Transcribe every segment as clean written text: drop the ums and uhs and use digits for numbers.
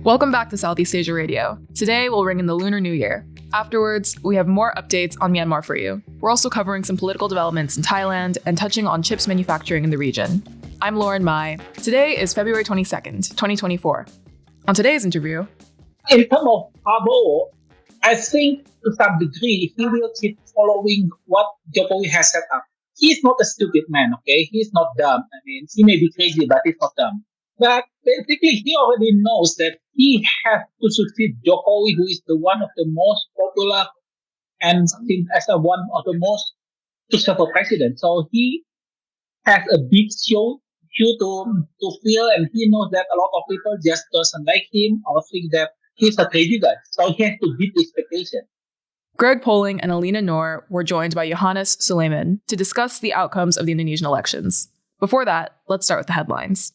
Welcome back to Southeast Asia Radio. Today, we'll ring in the Lunar New Year. Afterwards, we have more updates on Myanmar for you. We're also covering some political developments in Thailand and touching on chips manufacturing in the region. I'm Lauren Mai. Today is February 22nd, 2024. On today's interview... In terms of Prabowo, I think to some degree, he will keep following what Jokowi has set up. He's not a stupid man, okay? He's not dumb. I mean, he may be crazy, but he's not dumb. But basically, he already knows that he has to succeed Jokowi, who is the one of the most popular and seen as one of the most successful presidents. So he has a big shoe to fill, and he knows that a lot of people just doesn't like him or think that he's a crazy guy. So he has to beat expectations. Greg Polling and Elina Noor were joined by Yohanes Sulaiman to discuss the outcomes of the Indonesian elections. Before that, let's start with the headlines.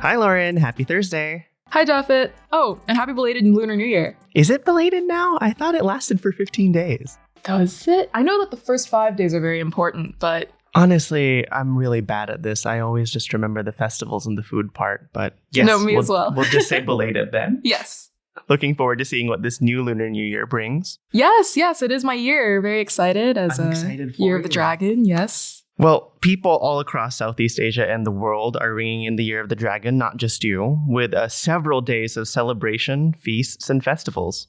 Hi, Lauren. Happy Thursday. Hi, Japhet. Oh, and happy belated Lunar New Year. Is it belated now? I thought it lasted for 15 days. Does it? I know that the first 5 days are very important, but... Honestly, I'm really bad at this. I always just remember the festivals and the food part, but yes, no, me as well. We'll just say belated then. Yes. Looking forward to seeing what this new Lunar New Year brings. Yes, it is my year. Very excited as I'm excited for Year of the Dragon, yes. Well, people all across Southeast Asia and the world are ringing in the Year of the Dragon, not just you, with several days of celebration, feasts, and festivals.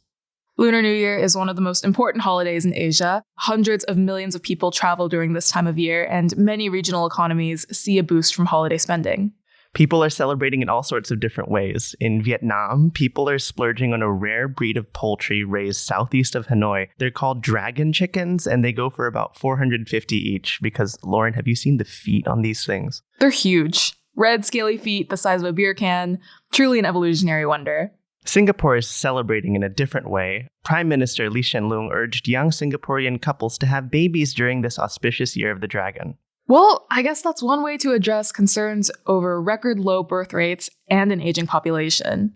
Lunar New Year is one of the most important holidays in Asia. Hundreds of millions of people travel during this time of year, and many regional economies see a boost from holiday spending. People are celebrating in all sorts of different ways. In Vietnam, people are splurging on a rare breed of poultry raised southeast of Hanoi. They're called dragon chickens, and they go for about $450 each. Because, Lauren, have you seen the feet on these things? They're huge. Red, scaly feet the size of a beer can. Truly an evolutionary wonder. Singapore is celebrating in a different way. Prime Minister Lee Hsien Loong urged young Singaporean couples to have babies during this auspicious Year of the Dragon. Well, I guess that's one way to address concerns over record low birth rates and an aging population.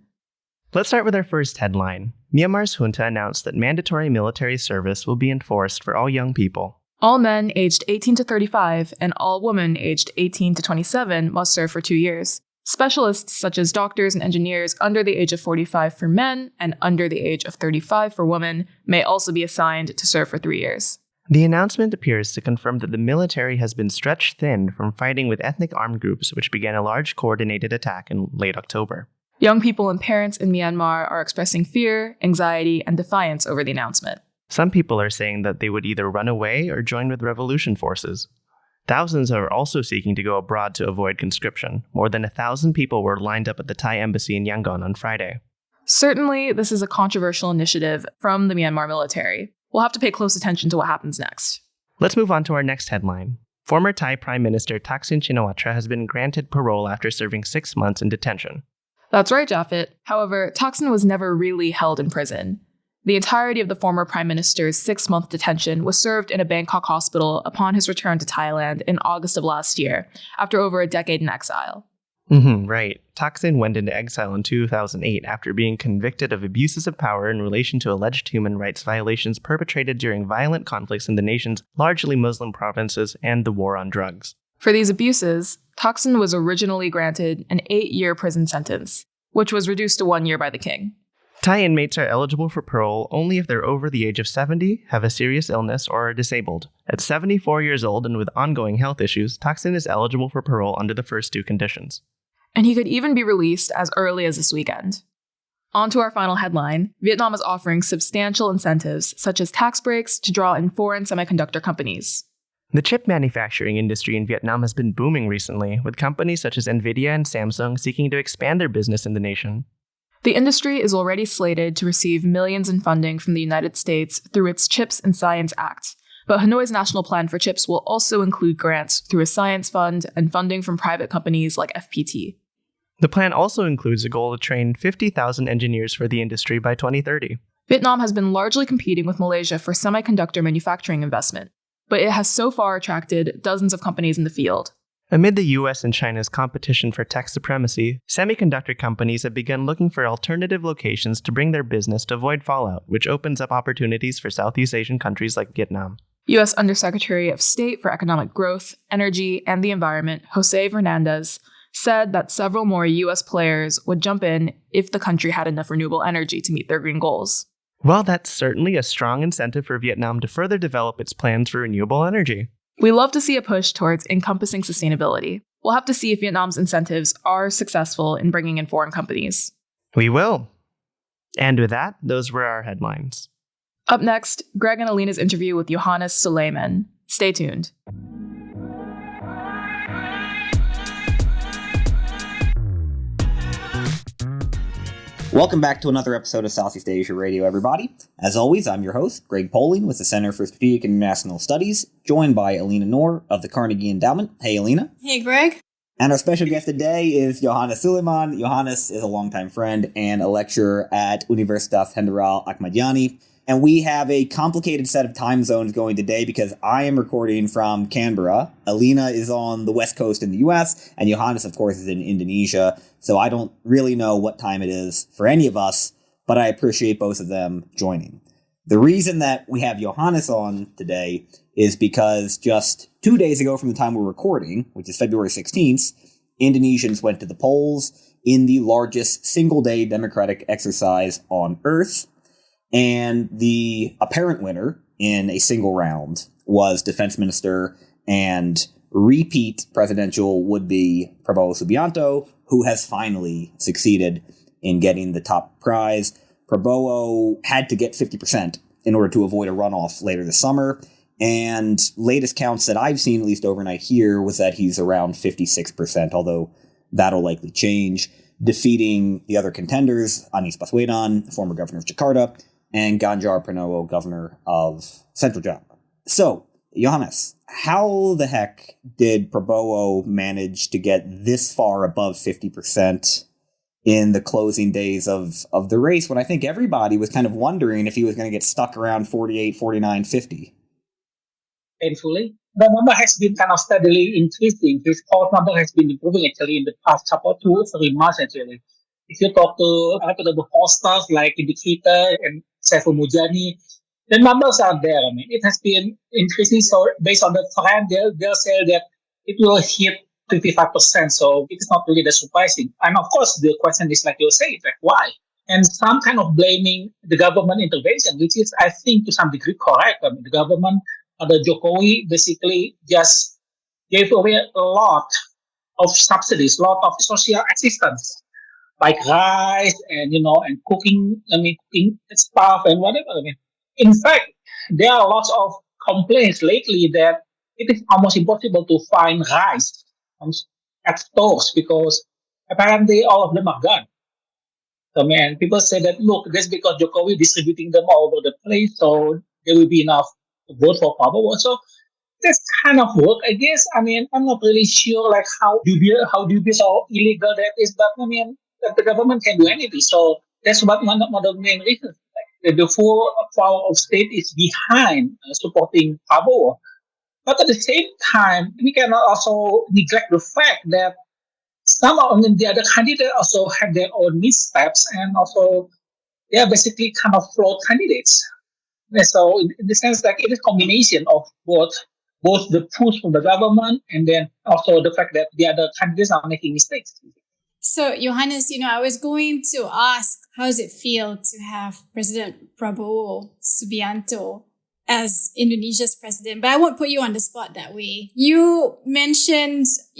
Let's start with our first headline. Myanmar's junta announced that mandatory military service will be enforced for all young people. All men aged 18 to 35 and all women aged 18 to 27 must serve for 2 years. Specialists such as doctors and engineers under the age of 45 for men and under the age of 35 for women may also be assigned to serve for 3 years. The announcement appears to confirm that the military has been stretched thin from fighting with ethnic armed groups, which began a large coordinated attack in late October. Young people and parents in Myanmar are expressing fear, anxiety, and defiance over the announcement. Some people are saying that they would either run away or join with revolution forces. Thousands are also seeking to go abroad to avoid conscription. More than 1,000 people were lined up at the Thai embassy in Yangon on Friday. Certainly, this is a controversial initiative from the Myanmar military. We'll have to pay close attention to what happens next. Let's move on to our next headline. Former Thai Prime Minister Thaksin Shinawatra has been granted parole after serving 6 months in detention. That's right, Japhet. However, Thaksin was never really held in prison. The entirety of the former Prime Minister's 6-month detention was served in a Bangkok hospital upon his return to Thailand in August of last year, after over a decade in exile. Right. Thaksin went into exile in 2008 after being convicted of abuses of power in relation to alleged human rights violations perpetrated during violent conflicts in the nation's largely Muslim provinces and the war on drugs. For these abuses, Thaksin was originally granted an 8-year prison sentence, which was reduced to 1 year by the king. Thai inmates are eligible for parole only if they're over the age of 70, have a serious illness, or are disabled. At 74 years old and with ongoing health issues, Thaksin is eligible for parole under the first 2 conditions. And he could even be released as early as this weekend. On to our final headline. Vietnam is offering substantial incentives, such as tax breaks, to draw in foreign semiconductor companies. The chip manufacturing industry in Vietnam has been booming recently, with companies such as Nvidia and Samsung seeking to expand their business in the nation. The industry is already slated to receive millions in funding from the United States through its Chips and Science Act. But Hanoi's national plan for chips will also include grants through a science fund and funding from private companies like FPT. The plan also includes a goal to train 50,000 engineers for the industry by 2030. Vietnam has been largely competing with Malaysia for semiconductor manufacturing investment, but it has so far attracted dozens of companies in the field. Amid the US and China's competition for tech supremacy, semiconductor companies have begun looking for alternative locations to bring their business to avoid fallout, which opens up opportunities for Southeast Asian countries like Vietnam. U.S. Undersecretary of State for Economic Growth, Energy, and the Environment, Jose Fernandez, said that several more U.S. players would jump in if the country had enough renewable energy to meet their green goals. Well, that's certainly a strong incentive for Vietnam to further develop its plans for renewable energy. We love to see a push towards encompassing sustainability. We'll have to see if Vietnam's incentives are successful in bringing in foreign companies. We will. And with that, those were our headlines. Up next, Greg and Elina's interview with Yohanes Sulaiman. Stay tuned. Welcome back to another episode of Southeast Asia Radio, everybody. As always, I'm your host, Greg Poling, with the Center for Strategic and International Studies, joined by Elina Noor of the Carnegie Endowment. Hey, Elina. Hey, Greg. And our special guest today is Yohanes Sulaiman. Yohanes is a longtime friend and a lecturer at Universitas Jenderal Ahmadiyani. And we have a complicated set of time zones going today because I am recording from Canberra. Elina is on the West Coast in the US, and Yohanes, of course, is in Indonesia. So I don't really know what time it is for any of us, but I appreciate both of them joining. The reason that we have Yohanes on today is because just 2 days ago from the time we're recording, which is February 16th, Indonesians went to the polls in the largest single-day democratic exercise on Earth. And the apparent winner in a single round was Defense Minister and repeat presidential would-be Prabowo Subianto, who has finally succeeded in getting the top prize. Prabowo had to get 50% in order to avoid a runoff later this summer. And latest counts that I've seen, at least overnight here, was that he's around 56%, although that'll likely change, defeating the other contenders, Anies Baswedan, the former governor of Jakarta, and Ganjar Pranowo, governor of Central Java. So, Yohanes, how the heck did Prabowo manage to get this far above 50% in the closing days of the race when I think everybody was kind of wondering if he was going to get stuck around 48, 49, 50? Painfully, the number has been kind of steadily increasing. His poll number has been improving actually in the past couple 2 or 3 months actually. If you talk to reputable pollsters like Indicator and Saiful Mujani, the numbers are there. I mean, it has been increasing. So based on the trend, they'll say that it will hit 55%. So it is not really that surprising. And of course, the question is like you say, like why? And some kind of blaming the government intervention, which is, I think, to some degree correct. I mean, the government under Jokowi basically just gave away a lot of subsidies, a lot of social assistance, like rice and, and cooking stuff and whatever. I mean, in fact, there are lots of complaints lately that it is almost impossible to find rice at stores because apparently all of them are gone. So, man, people say that, look, that's because Jokowi distributing them all over the place, so there will be enough to vote for Prabowo. So that's kind of work, I guess. I mean, I'm not really sure like how dubious or illegal that is, but I mean, that the government can do anything. So that's one of the main reasons. Like, the full power of state is behind supporting Prabowo. But at the same time, we cannot also neglect the fact that some of the other candidates also have their own missteps, and also they are basically kind of flawed candidates. And so in the sense that it is a combination of both the push from the government and then also the fact that the other candidates are making mistakes. So, Yohanes, I was going to ask, how does it feel to have President Prabowo Subianto as Indonesia's president? But I won't put you on the spot that way. You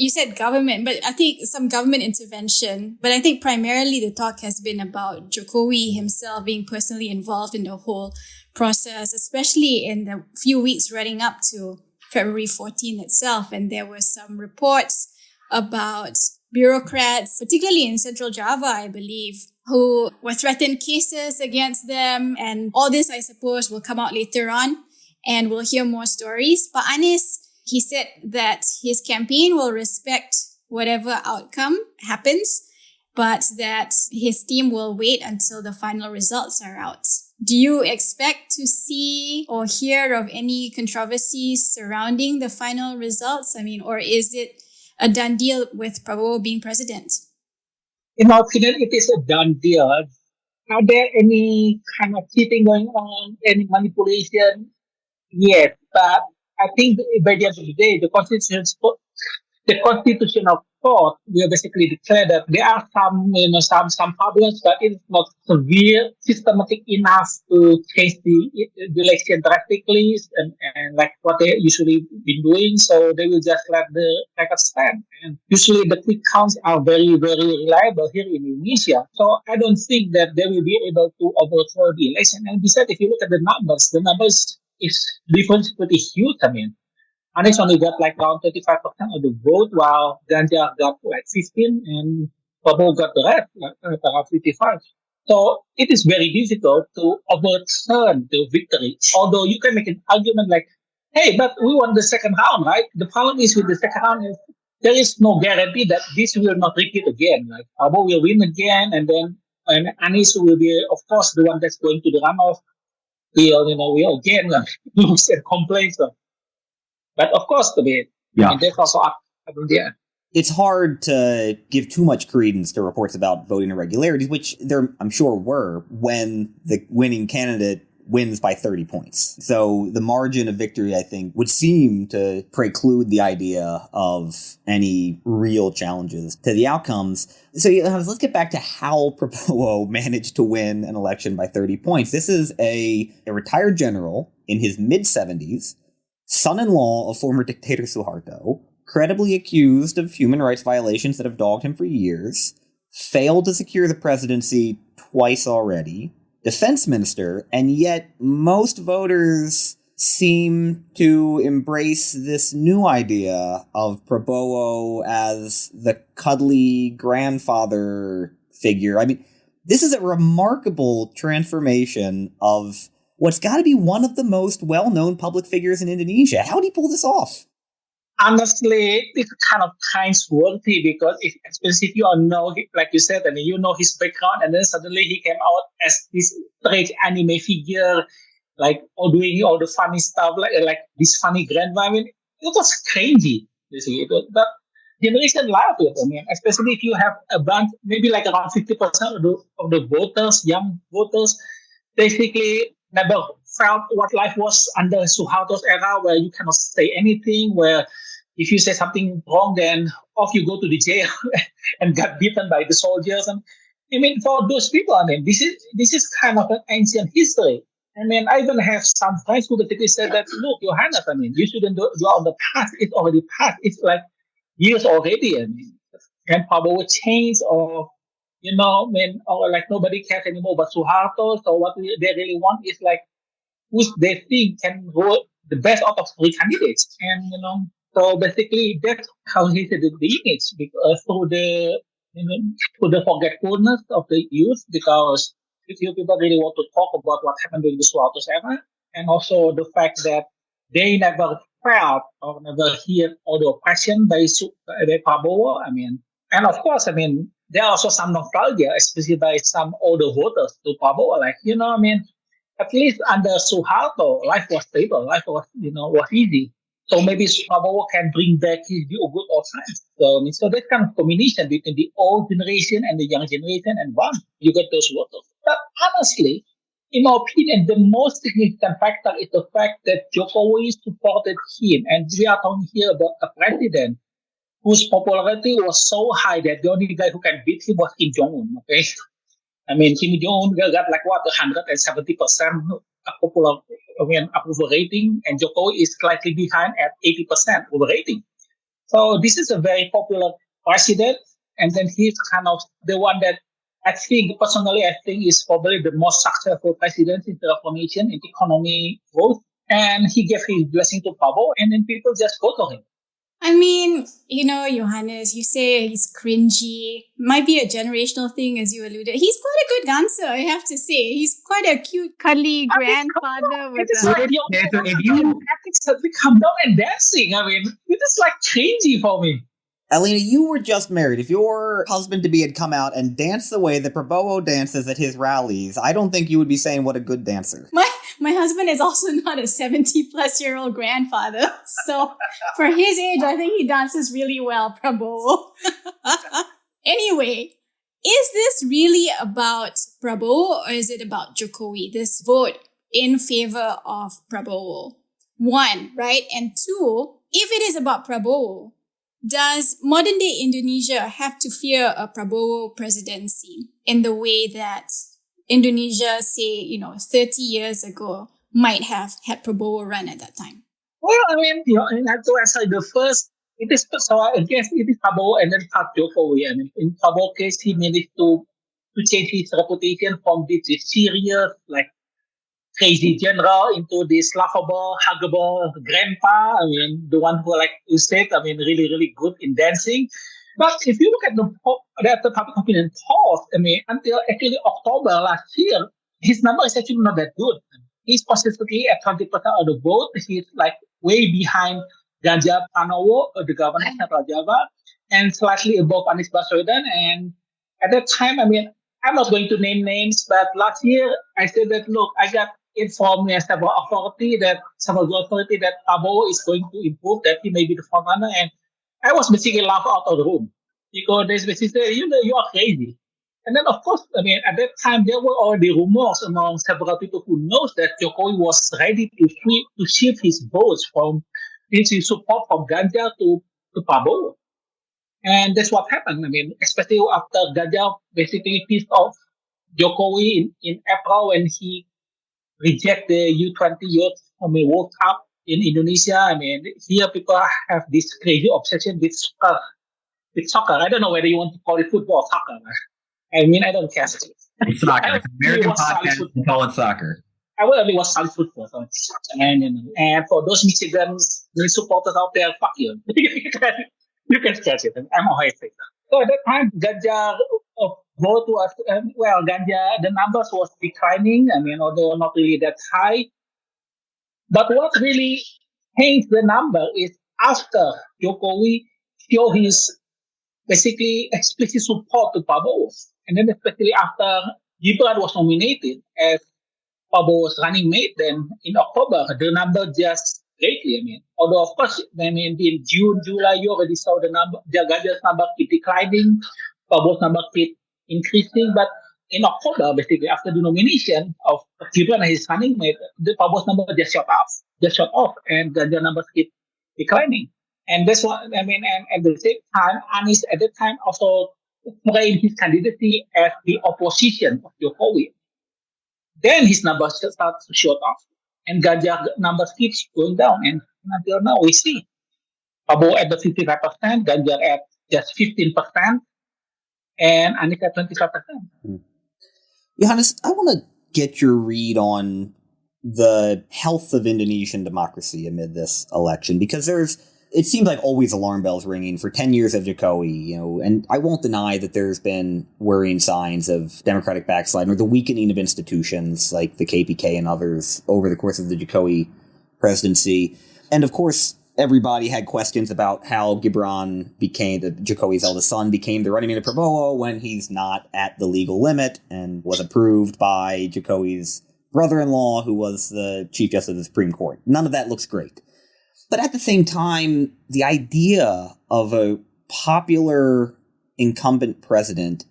said government, but I think some government intervention. But I think primarily the talk has been about Jokowi himself being personally involved in the whole process, especially in the few weeks running up to February 14 itself. And there were some reports about bureaucrats, particularly in Central Java, I believe, who were threatened cases against them. And all this, I suppose, will come out later on and we'll hear more stories. But Anies, he said that his campaign will respect whatever outcome happens, but that his team will wait until the final results are out. Do you expect to see or hear of any controversies surrounding the final results? I mean, or is it a done deal with Prabowo being president? In my opinion, it is a done deal. Are there any kind of cheating going on, any manipulation? Yes, But I think by the end of the day, the constitutional court will basically declare that there are some problems, but it's not severe, systematic enough to change the election drastically, and like what they usually been doing. So they will just let the record stand. And usually the quick counts are very, very reliable here in Indonesia. So I don't think that they will be able to overthrow the election. And besides, if you look at the numbers is difference pretty huge. I mean, Anies only got like around 35% of the vote, while Ganjar got like 15, and Prabowo got the rest, like around 55. So it is very difficult to overturn the victory. Although you can make an argument like, hey, but we won the second round, right? The problem is with the second round is there is no guarantee that this will not repeat again. Like Prabowo will win again, and Anies will be, of course, the one that's going to the runoff. We'll again lose and complain. So. But of course, there's also up there. It's hard to give too much credence to reports about voting irregularities, which there, I'm sure, were when the winning candidate wins by 30 points. So the margin of victory, I think, would seem to preclude the idea of any real challenges to the outcomes. So let's get back to how Prabowo managed to win an election by 30 points. This is a retired general in his mid-70s, son-in-law of former dictator Suharto, credibly accused of human rights violations that have dogged him for years, failed to secure the presidency twice already, defense minister, and yet most voters seem to embrace this new idea of Prabowo as the cuddly grandfather figure. I mean, this is a remarkable transformation of what's got to be one of the most well-known public figures in Indonesia. How did he pull this off? Honestly, it's kind of worthy because especially if you all know, like you said, and you know his background, and then suddenly he came out as this strange anime figure, like doing all the funny stuff, like this funny grandma. I mean, it was crazy. You see, but generation loved it. I mean, especially if you have a bunch, maybe like around 50% of the voters, young voters, basically never felt what life was under Suharto's era, where you cannot say anything, where if you say something wrong, then off you go to the jail and got beaten by the soldiers. And I mean, for those people, I mean, this is kind of an ancient history. I mean, I even have some friends who basically said that, look, Yohanes, I mean, you shouldn't dwell on the past. It's already past. It's like years already. I mean, can Prabowo change or or like nobody cares anymore about Suharto. So what they really want is like who they think can vote the best out of three candidates. And, so basically that's how he said the image because through the forgetfulness of the youth, because if you people really want to talk about what happened during the Suharto's era, and also the fact that they never felt or never heard all the oppression by Prabowo. I mean, and of course, I mean, there are also some nostalgia, especially by some older voters to Prabowo. Like, I mean, at least under Suharto, life was stable, life was, was easy. So maybe Prabowo can bring back his good old times. So that kind of combination between the old generation and the young generation, and you get those voters. But honestly, in my opinion, the most significant factor is the fact that Jokowi supported him. And we are talking here about a president whose popularity was so high that the only guy who can beat him was Kim Jong-un, okay? I mean, Kim Jong-un got like 170% approval rating, and Jokowi is slightly behind at 80% approval rating. So this is a very popular president, and then he's kind of the one that I think is probably the most successful president in transformation in economy growth. And he gave his blessing to Prabowo, and then people just go to him. I mean, Yohanes, you say he's cringy. Might be a generational thing, as you alluded. He's quite a good dancer, I have to say. He's quite a cute, cuddly grandfather. If you suddenly come down and dancing, I mean, it is like cringy for me. Elina, you were just married. If your husband-to-be had come out and danced the way that Prabowo dances at his rallies, I don't think you would be saying what a good dancer. My husband is also not a 70-plus-year-old grandfather. So for his age, I think he dances really well, Prabowo. Anyway, is this really about Prabowo or is it about Jokowi, this vote in favor of Prabowo? One, right? And two, if it is about Prabowo, does modern day Indonesia have to fear a Prabowo presidency in the way that Indonesia, say, 30 years ago might have had Prabowo run at that time? Well, I mean, and I have to answer the first. It is so I guess it is Prabowo and then Pak Jokowi. I mean, in Prabowo case, he managed to change his reputation from this serious, like crazy general into this laughable, huggable grandpa. I mean, the one who, like you said, I mean, really, really good in dancing. But if you look at the public opinion polls, I mean, until actually October last year, his number is actually not that good. He's consistently at 20% of the vote. He's like way behind Ganjar Pranowo, the governor of Central Java, and slightly above Anies Baswedan. And at that time, I mean, I'm not going to name names, but last year I said that, look, I got informed by several authority that Prabowo is going to improve, that he may be the frontrunner, and I was basically laughed out of the room because they basically say, you are crazy. And then, of course, I mean, at that time, there were already rumors among several people who knows that Jokowi was ready to shift his votes from his support from Ganjar to Prabowo. And that's what happened. I mean, especially after Ganjar basically pissed off Jokowi in April when he rejected the U20 Youth World Cup in Indonesia. I mean, here people have this crazy obsession with soccer. I don't know whether you want to call it football or soccer. I mean, I don't care. It's soccer. It's American podcast. We call it soccer. I will only watch college football. So. And for those Michigan supporters out there, fuck you. You can catch it. I'm always saying that. So at that time, Ganjar vote was, Ganjar, the numbers was declining. I mean, although not really that high. But what really changed the number is after Jokowi showed his basically explicit support to Prabowo. And then especially after Gibran was nominated as Prabowo's running mate, then in October, the number just greatly. I mean, although of course, I mean, in June, July, you already saw the number, Ganjar's number keep declining, Prabowo's number keep increasing. But in October, basically after the nomination of Gibran as his running mate, the Prabowo's number just shot off, and Ganjar's numbers keep declining. And that's what I mean. And at the same time, Anies at that time also framed his candidacy as the opposition of Jokowi. Then his numbers start to shoot off, and Ganjar numbers keeps going down. And until now, we see Prabowo at the 55%, Ganjar at just 15%, and Anies at 25%. Yohanes, I want to get your read on the health of Indonesian democracy amid this election, because it seems like always alarm bells ringing for 10 years of Jokowi, and I won't deny that there's been worrying signs of democratic backsliding or the weakening of institutions like the KPK and others over the course of the Jokowi presidency. And of course, everybody had questions about how Gibran Jokowi's eldest son became the running mate of Prabowo when he's not at the legal limit and was approved by Jokowi's brother-in-law, who was the Chief Justice of the Supreme Court. None of that looks great. But at the same time, the idea of a popular incumbent president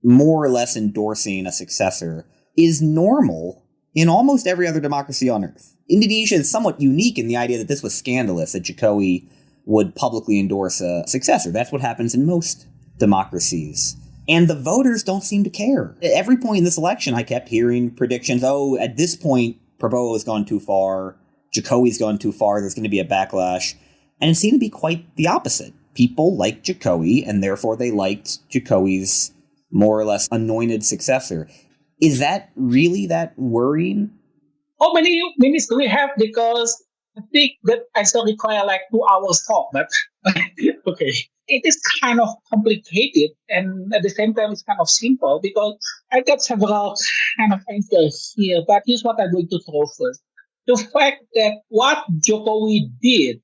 more or less endorsing a successor is normal in almost every other democracy on earth. Indonesia is somewhat unique in the idea that this was scandalous, that Jokowi would publicly endorse a successor. That's what happens in most democracies. And the voters don't seem to care. At every point in this election, I kept hearing predictions, at this point, Prabowo has gone too far, Jokowi's gone too far, there's going to be a backlash. And it seemed to be quite the opposite. People liked Jokowi, and therefore they liked Jokowi's more or less anointed successor. Is that really that worrying? How many minutes do we have? Because I think that I still require like 2 hours talk, but okay. It is kind of complicated, and at the same time, it's kind of simple because I got several kind of answers here, but here's what I'm going to throw first. The fact that what Jokowi did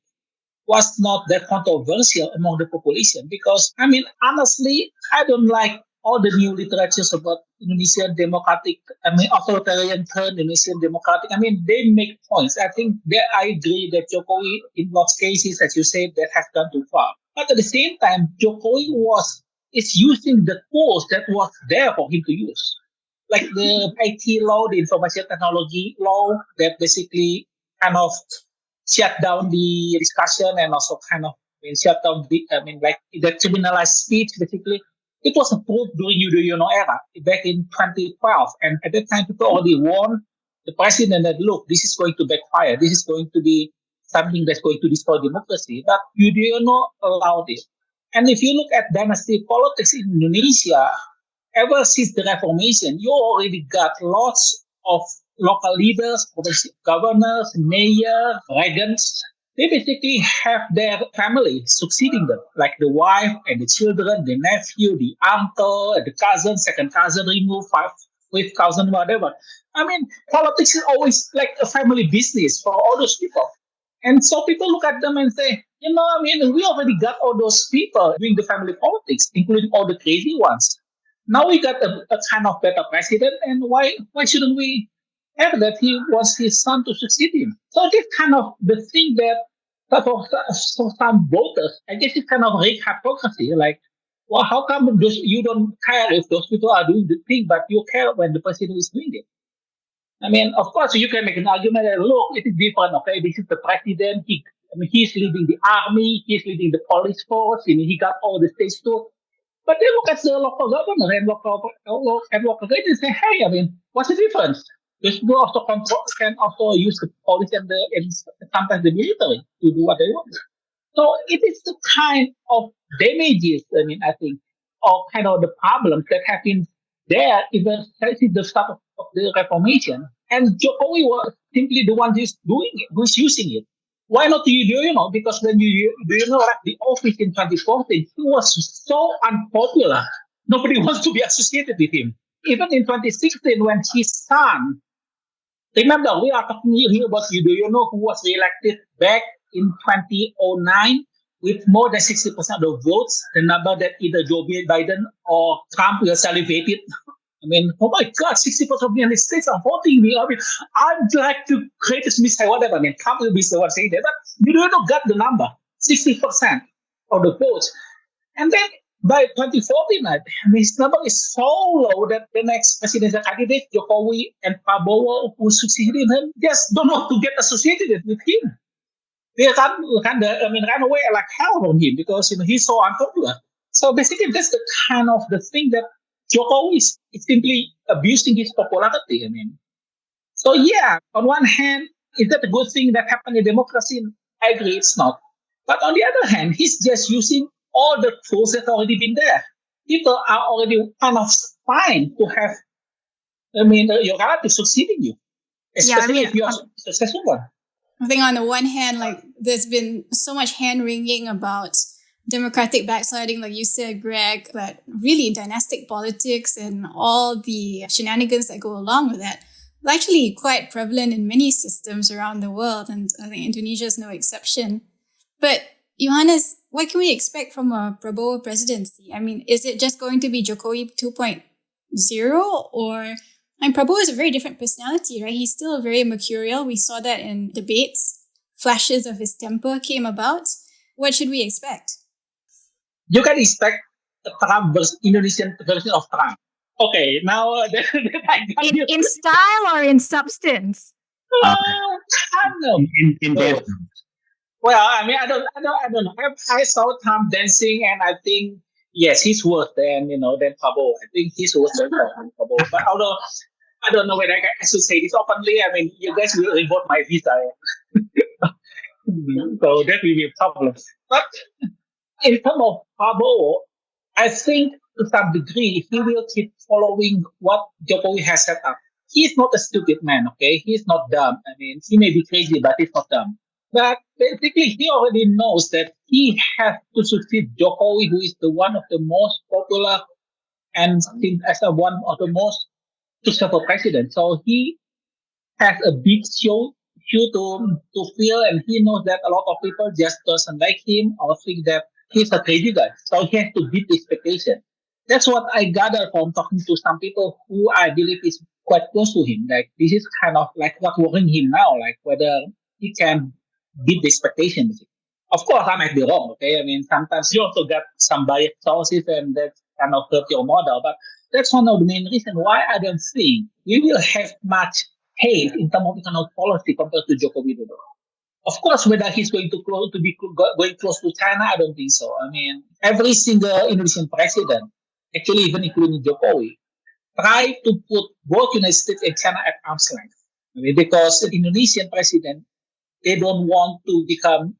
was not that controversial among the population because, I mean, honestly, I don't like all the new literatures about Indonesian authoritarian turn Indonesian democratic. I mean, they make points. I think that I agree that Jokowi, in most cases, as you said, that has gone too far. But at the same time, Jokowi is using the tools that was there for him to use. Like the IT law, the information technology law, that basically kind of shut down the discussion and also kind of shut down the criminalized speech basically. It was approved during Yudhoyono era back in 2012, and at that time people already warned the president that look, this is going to backfire. This is going to be something that's going to destroy democracy. But Yudhoyono allowed it. And if you look at dynasty politics in Indonesia, ever since the Reformation, you already got lots of local leaders, provincial governors, mayor, regents. They basically have their family succeeding them, like the wife and the children, the nephew, the uncle, the cousin, second cousin removed, fifth cousin, whatever. I mean, politics is always like a family business for all those people. And so people look at them and say, we already got all those people doing the family politics, including all the crazy ones. Now we got a kind of better president, and why shouldn't we have that he wants his son to succeed him? So this kind of the thing that for some voters, I guess it's kind of hypocrisy. Like, well, how come you don't care if those people are doing the thing, but you care when the president is doing it? I mean, of course, you can make an argument that, look, it is different, okay? This is the president. He's leading the army. He's leading the police force. He got all the states too. But they look at the local government and local agents and say, hey, what's the difference? Those people also can also use the police and sometimes the military to do what they want. So it is the kind of damages, I think, or kind of the problems that have been there even since the start of the Reformation. And Jokowi was simply the one who's doing it, who's using it. Why not Yudhoyono? Because when Yudhoyono left the office in 2014, he was so unpopular. Nobody wants to be associated with him. Even in 2016, when his son, remember, we are talking here about Yudhoyono, who was reelected back in 2009 with more than 60% of the votes, the number that either Joe Biden or Trump will salivated. Oh my God, 60% of the United States are voting me. I'd like to create this missile, whatever. Trump will be the one saying that, but Yudhoyono got the number, 60% of the votes. And then by 2014, his number is so low that the next presidential candidate, Jokowi and Prabowo, who succeeded him, just don't want to get associated with him. They run away like hell from him because he's so unpopular. So basically, that's the kind of the thing that Jokowi is simply abusing his popularity. So yeah, on one hand, is that a good thing that happened in democracy? I agree, it's not. But on the other hand, he's just using all the tools that already been there. People are already kind of fine to have, your relative succeeding you, especially if you are a successful one. I think on the one hand, there's been so much hand-wringing about democratic backsliding, like you said, Greg, but really dynastic politics and all the shenanigans that go along with that is actually quite prevalent in many systems around the world, and I think Indonesia is no exception. But Yohanes, what can we expect from a Prabowo presidency? Is it just going to be Jokowi 2.0 or... Prabowo is a very different personality, right? He's still very mercurial. We saw that in debates. Flashes of his temper came about. What should we expect? You can expect a Trump Indonesian version of Trump. Okay, now in style or in substance? In dance. Well, I don't know. I saw Trump dancing, and I think yes, he's worse than Prabowo. I think he's worse than Prabowo. But although I don't know whether I should say this openly. You guys will revoke my visa. So that will be a problem. But in terms of Prabowo, I think to some degree he will keep following what Jokowi has set up. He's not a stupid man, okay? He's not dumb. He may be crazy, but he's not dumb. But basically, he already knows that he has to succeed Jokowi, who is the one of the most popular and seen as one of the most successful presidents. So he has a big shoe to fill, and he knows that a lot of people just doesn't like him or think that he's a crazy guy. So he has to beat the expectation. That's what I gather from talking to some people who I believe is quite close to him. Like, this is kind of like what's worrying him now, like whether he can beat the expectations. Of course, I might be wrong, okay? Sometimes you also get some biased sources and that kind of hurt your model. But that's one of the main reasons why I don't think we will have much hate in terms of economic policy compared to Joko Widodo. Of course, whether he's going to going close to China, I don't think so. I mean, every single Indonesian president, actually even including Jokowi, try to put both United States and China at arm's length. I mean, because the Indonesian president, they don't want to become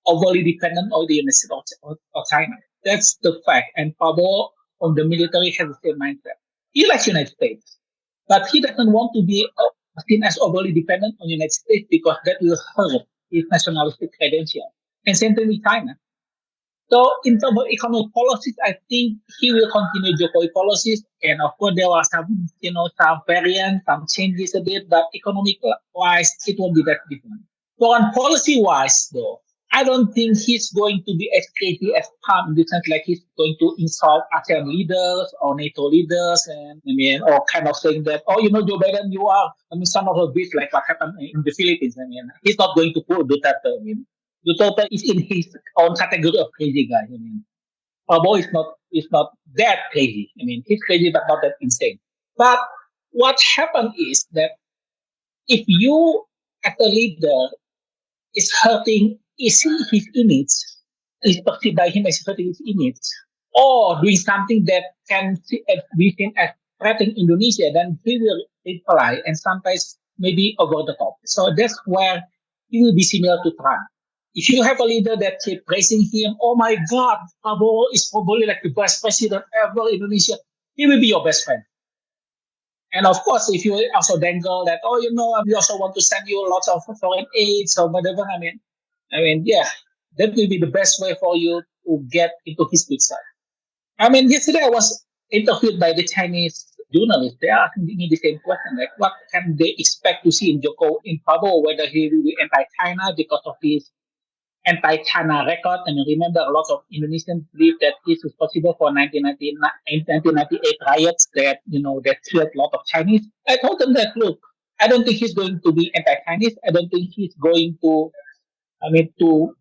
overly dependent on the United States or China. That's the fact. And Prabowo on the military has the same mindset. He likes United States, but he doesn't want to be seen as overly dependent on the United States because that will hurt his nationalistic credential. And same thing with China. So in terms of economic policies, I think he will continue Jokowi policies. And of course, there are some, some variants, some changes a bit, but economic-wise, it won't be that different. Foreign policy-wise, though, I don't think he's going to be as crazy as Trump in the sense like he's going to insult ASEAN leaders or NATO leaders or kind of saying that, Joe Biden, you are, son of a bitch, like what happened in the Philippines. He's not going to pull Duterte. Duterte is in his own category of crazy guy. Prabowo is not that crazy. He's crazy but not that insane. But what happened is that if you, as a leader, is hurting his image, is perceived by him as hurting his image, or doing something that can be seen as threatening Indonesia, then he will reply and sometimes maybe over the top. So that's where he will be similar to Trump. If you have a leader that keeps praising him, oh my God, Prabowo is probably like the best president ever in Indonesia, he will be your best friend. And of course, if you also dangle that, we also want to send you lots of foreign aid or whatever, that will be the best way for you to get into his good side. Yesterday I was interviewed by the Chinese journalists. They are asking me the same question, like what can they expect to see in Prabowo, whether he will be anti-China because of his anti-China record. Remember, a lot of Indonesians believe that he's responsible for 1998 riots that killed a lot of Chinese. I told them that, look, I don't think he's going to be anti-Chinese. I don't think he's going to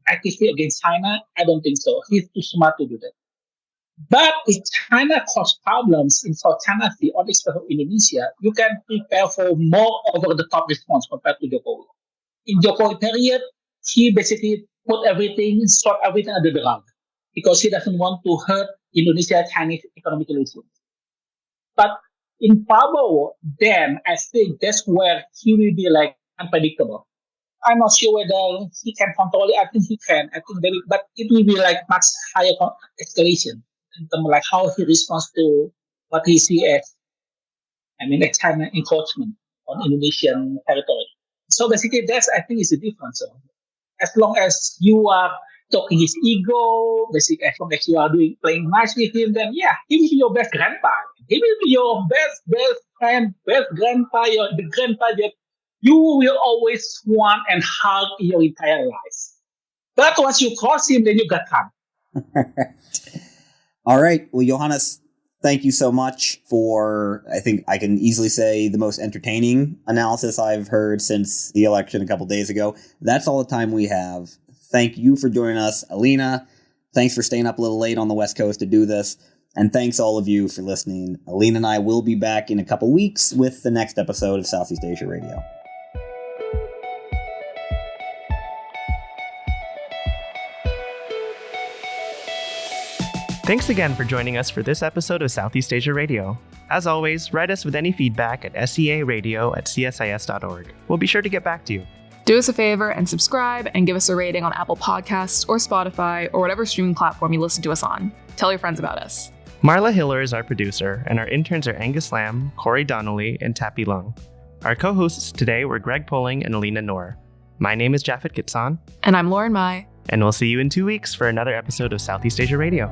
actively against China. I don't think so. He's too smart to do that. But if China causes problems in South China Sea or the extent of Indonesia, you can prepare for more over-the-top response compared to Jokowi. In Jokowi period, he basically swept everything under the rug because he doesn't want to hurt Indonesia-Chinese economic relations. But in Prabowo, then I think that's where he will be like unpredictable. I'm not sure whether he can control it. I think he can. But it will be like much higher escalation in terms of like how he responds to what he sees as, a China encroachment on Indonesian territory. So basically, that's I think is the difference. So as long as you are talking his ego, basically as long as you are playing nice with him, then yeah, he will be your best grandpa. He will be your best friend, best grandpa, the grandpa that you will always want and hug your entire life. But once you cross him, then you got time. All right. Well, Yohanes, thank you so much for, I think I can easily say, the most entertaining analysis I've heard since the election a couple days ago. That's all the time we have. Thank you for joining us. Elina, thanks for staying up a little late on the West Coast to do this. And thanks all of you for listening. Elina and I will be back in a couple weeks with the next episode of Southeast Asia Radio. Thanks again for joining us for this episode of Southeast Asia Radio. As always, write us with any feedback at searadio@csis.org. We'll be sure to get back to you. Do us a favor and subscribe and give us a rating on Apple Podcasts or Spotify or whatever streaming platform you listen to us on. Tell your friends about us. Marla Hiller is our producer, and our interns are Angus Lamb, Corey Donnelly, and Tappy Lung. Our co-hosts today were Greg Poling and Elina Noor. My name is Japhet Kitsan. And I'm Lauren Mai. And we'll see you in 2 weeks for another episode of Southeast Asia Radio.